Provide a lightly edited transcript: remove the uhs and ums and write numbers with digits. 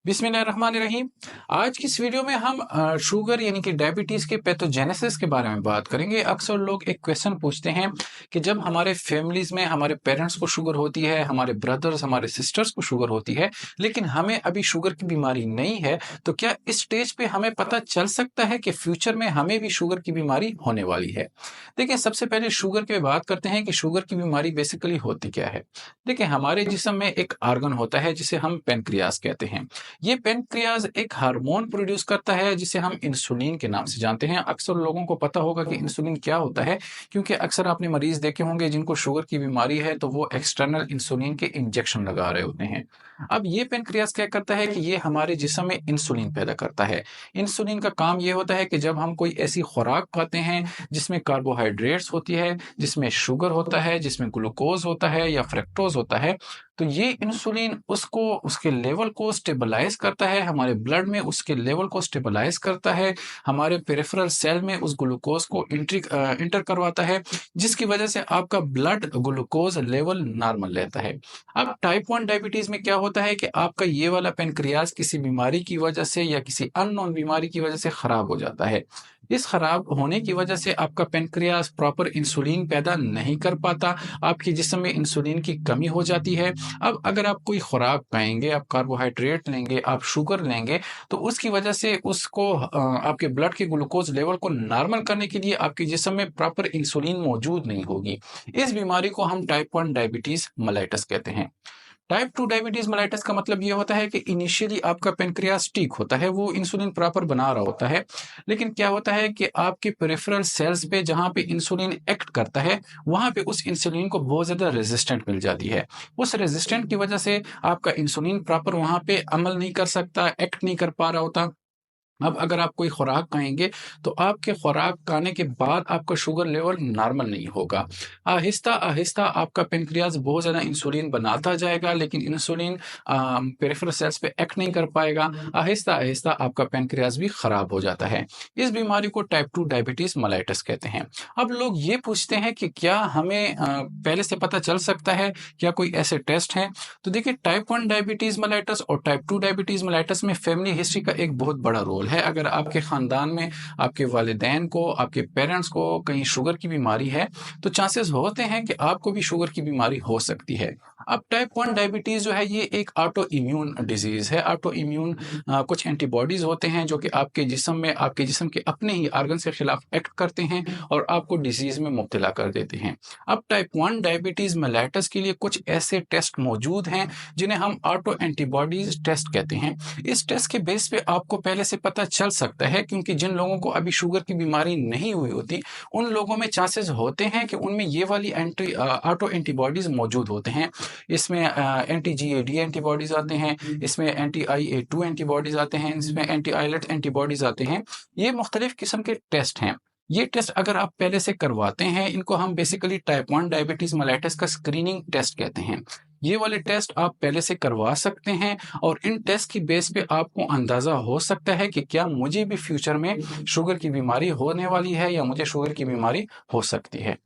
बिस्मिल्लाहिर्रहमानिर्रहीम। आज की इस वीडियो में हम शुगर यानी कि डायबिटीज़ के पैथोजेनेसिस के बारे में बात करेंगे। अक्सर लोग एक क्वेश्चन पूछते हैं कि जब हमारे फैमिलीज़ में हमारे पेरेंट्स को शुगर होती है, हमारे ब्रदर्स, हमारे सिस्टर्स को शुगर होती है, लेकिन हमें अभी शुगर की बीमारी नहीं है, तो क्या इस स्टेज पे हमें पता चल सकता है कि फ्यूचर में हमें भी शुगर की बीमारी होने वाली है? देखिए, सबसे पहले शुगर की बात करते हैं कि शुगर की बीमारी बेसिकली होती क्या है? देखिए, हमारे जिस्म में एक ऑर्गन होता है जिसे हम पैनक्रियाज़ कहते हैं। ये पैनक्रियाज एक हार्मोन प्रोड्यूस करता है जिसे हम इंसुलिन के नाम से जानते हैं। अक्सर लोगों को पता होगा कि इंसुलिन क्या होता है, क्योंकि अक्सर आपने मरीज देखे होंगे जिनको शुगर की बीमारी है तो वो एक्सटर्नल इंसुलिन के इंजेक्शन लगा रहे होते हैं। अब ये पैनक्रियाज क्या करता है कि ये हमारे जिस्म में इंसुलिन पैदा करता है। इंसुलिन का काम ये होता है कि जब हम कोई ऐसी खुराक खाते हैं जिसमें कार्बोहाइड्रेट्स होती है, जिसमें शुगर होता है, जिसमें ग्लूकोज होता है या फ्रक्टोज होता है, तो ये इंसुलिन उसको उसके लेवल को स्टेबलाइज करता है, हमारे ब्लड में उसके लेवल को स्टेबलाइज करता है, हमारे पेरिफेरल सेल में उस ग्लूकोज को इंटर करवाता है, जिसकी वजह से आपका ब्लड ग्लूकोज लेवल नॉर्मल रहता है। अब टाइप 1 डायबिटीज में क्या होता है कि आपका ये वाला पेनक्रियाज किसी बीमारी की वजह से या किसी अननोन बीमारी की वजह से खराब हो जाता है। इस खराब होने की वजह से आपका पेनक्रियाज प्रॉपर इंसुलिन पैदा नहीं कर पाता, आपके जिस्म में इंसुलिन की कमी हो जाती है। अब अगर आप कोई खुराक खाएँगे, आप कार्बोहाइड्रेट लेंगे, आप शुगर लेंगे, तो उसकी वजह से उसको आपके ब्लड के ग्लूकोज़ लेवल को नॉर्मल करने के लिए आपके जिस्म में प्रॉपर इंसुलिन मौजूद नहीं होगी। इस बीमारी को हम टाइप 1 डायबिटीज़ मेलाइटस कहते हैं। टाइप 2 डायबिटीज मेलाइटस का मतलब ये होता है कि इनिशियली आपका पेनक्रियास ठीक होता है, वो इंसुलिन प्रॉपर बना रहा होता है, लेकिन क्या होता है कि आपके पेरिफेरल सेल्स पे जहाँ पे इंसुलिन एक्ट करता है, वहाँ पे उस इंसुलिन को बहुत ज़्यादा रेजिस्टेंट मिल जाती है। उस रेजिस्टेंट की वजह से आपका इंसुलिन प्रॉपर वहाँ पे अमल नहीं कर सकता, एक्ट नहीं कर पा रहा होता। अब अगर आप कोई खुराक खाएँगे, तो आपके खुराक खाने के बाद आपका शुगर लेवल नॉर्मल नहीं होगा। आहिस्ता-आहिस्ता आपका पैनक्रियाज़ बहुत ज़्यादा इंसुलिन बनाता जाएगा, लेकिन इंसुलिन पेरिफेरल सेल्स पे एक्ट नहीं कर पाएगा। आहिस्ता-आहिस्ता आपका पैनक्रियाज़ भी खराब हो जाता है। इस बीमारी को टाइप 2 डायबिटीज़ मेलाइटस कहते हैं। अब लोग ये पूछते हैं कि क्या हमें पहले से पता चल सकता है, क्या कोई ऐसे टेस्ट हैं? तो देखिए, टाइप 1 डायबिटीज़ मेलाइटस और टाइप 2 डायबिटीज़ मेलाइटस में फैमिली हिस्ट्री का एक बहुत बड़ा रोल है। अगर आपके ख़ानदान में आपके वालिदैन को, आपके पेरेंट्स को कहीं शुगर की बीमारी है, तो चांसेस होते हैं कि आपको भी शुगर की बीमारी हो सकती है। अब टाइप 1 डायबिटीज़ जो है ये एक ऑटो इम्यून डिज़ीज़ है। ऑटो इम्यून कुछ एंटीबॉडीज़ होते हैं जो कि आपके जिस्म में आपके जिस्म के अपने ही ऑर्गन के खिलाफ एक्ट करते हैं और आपको डिज़ीज़ में मुब्तला कर देते हैं। अब टाइप 1 डायबिटीज़ मेलाइटस के लिए कुछ ऐसे टेस्ट मौजूद हैं जिन्हें हम ऑटो एंटीबॉडीज़ टेस्ट कहते हैं। इस टेस्ट के बेस पे आपको पहले से पता चल सकता है, क्योंकि जिन लोगों को अभी शुगर की बीमारी नहीं हुई होती, उन लोगों में चांसेस होते हैं कि उनमें ये वाली ऑटो एंटीबॉडीज़ मौजूद होते हैं। इसमें एंटी-जीएडी एंटीबॉडीज़ आते हैं, इसमें एंटी-IA2 एंटीबॉडीज़ आते हैं, इसमें एंटी-आइलेट एंटीबॉडीज़ आते हैं। ये मुख्तलिफ किस्म के टेस्ट हैं। ये टेस्ट अगर आप पहले से करवाते हैं, इनको हम बेसिकली टाइप 1 डायबिटीज़ मेलाइटस का स्क्रीनिंग टेस्ट कहते हैं। ये वाले टेस्ट आप पहले से करवा सकते हैं और इन टेस्ट की बेस पे आपको अंदाज़ा हो सकता है कि क्या मुझे भी फ्यूचर में शुगर की बीमारी होने वाली है या मुझे शुगर की बीमारी हो सकती है।